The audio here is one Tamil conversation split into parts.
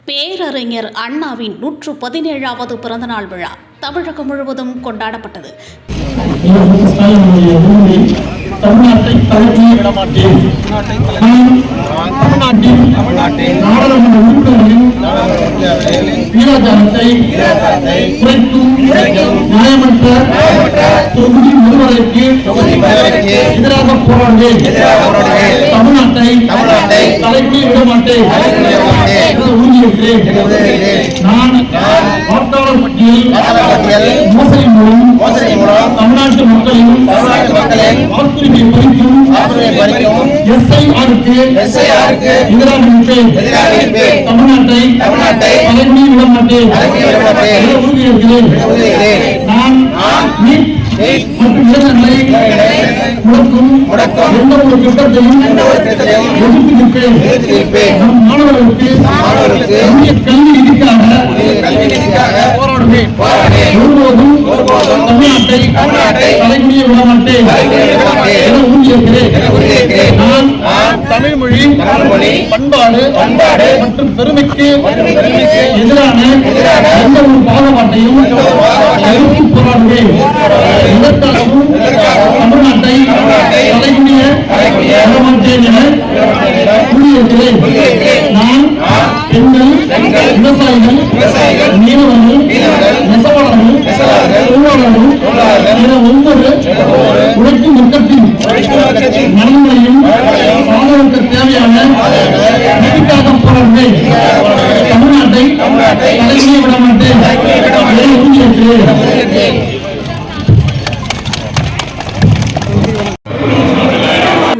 பேரறிஞர் அண்ணாவின் 117வது பிறந்தநாள் விழா தமிழகம் முழுவதும் கொண்டாடப்பட்டது. தமிழ்நாட்டை கலக்கி விடமாட்டேன். தமிழ்நாட்டின் நாடாளுமன்ற உறுப்பினர்களின் வீராச்சாரத்தை குறைக்கும் நியாயமற்ற தொகுதி முன்வரைக்கு எதிராக போராடுவேன். தமிழ்நாட்டை கலக்கி விடமாட்டேன் என உறுதியேற்கிறேன். நான் வாக்காளர் பட்டியல் மோசடி மூலம் தமிழ்நாட்டு மக்களின் வாக்குரிமை பறிக்கும் SIR-க்கு எதிராக நிற்பேன். தமிழ்நாட்டை கலக்கி விடமாட்டேன் என உறுதியேற்கிறேன். நான் மற்றும் இளைஞர்களை முடக்கும் எந்த ஒரு திட்டத்தையும் எதிர்த்து நிற்பேன். நம் மாணவர்களுக்கு கல்வி நிதிக்காக போராடுவேன். ஒருபோதும் தமிழ்நாட்டை கலைஞரிய விடமாட்டேன் என உறுதியேற்கிறேன். நான் தமிழ் மொழி பண்பாடு மற்றும் பெருமைக்கு எதிரான எந்த ஒரு பாகுபாட்டையும் எதிர்த்து போராடுவேன். இதற்காகவும் தமிழ்நாட்டை கலைஞரிய விடமாட்டேன் என உறுதியேற்கிறேன். நான் பெண்கள், விவசாயிகள், மீனவர்கள், நெசவாளர்கள், தொழிலாளர்கள் என ஒவ்வொரு உழைக்கும் வர்க்கத்தின் நலன்களையும் பாதுகாக்க தேவையான நீதிக்காக போராடுவேன். தமிழ்நாட்டை கலைஞரிய விடமாட்டேன் என உறுதியேற்கிறேன்.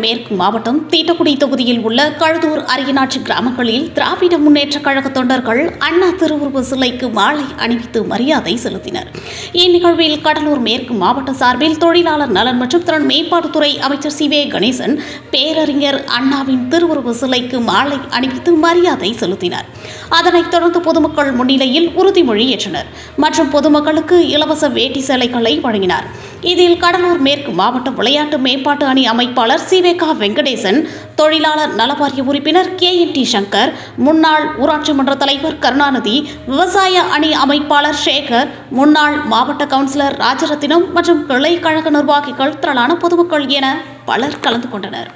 மேற்கு மாவட்டம் தீட்டக்குடி தொகுதியில் உள்ள கழுதூர் அரியநாச்சி கிராமங்களில் திராவிட முன்னேற்ற கழக தொண்டர்கள் அண்ணா திருவுருவ சிலைக்கு மாலை அணிவித்து மரியாதை செலுத்தினர். இந்நிகழ்வில் கடலூர் மேற்கு மாவட்ட சார்பில் தொழிலாளர் நலன் மற்றும் திறன் மேம்பாட்டுத்துறை அமைச்சர் சி. வே. கணேசன் பேரறிஞர் அண்ணாவின் திருவுருவ சிலைக்கு மாலை அணிவித்து மரியாதை செலுத்தினார். அதனைத் தொடர்ந்து பொதுமக்கள் முன்னிலையில் உறுதிமொழி ஏற்றனர் மற்றும் பொதுமக்களுக்கு இலவச வேட்டி சேலைகளை வழங்கினார். இதில் கடலூர் மேற்கு மாவட்ட விளையாட்டு மேம்பாட்டு அணி அமைப்பாளர் சி. வெங்கடேசன், தொழிலாளர் நலவாரிய உறுப்பினர் KNT சங்கர், முன்னாள் ஊராட்சி மன்ற தலைவர் கருணாநிதி, விவசாய அணி அமைப்பாளர் சேகர், முன்னாள் மாவட்ட கவுன்சிலர் ராஜரத்தினம் மற்றும் கிளை கழக நிர்வாகிகள், திரளான பொதுமக்கள் என பலர் கலந்து கொண்டனர்.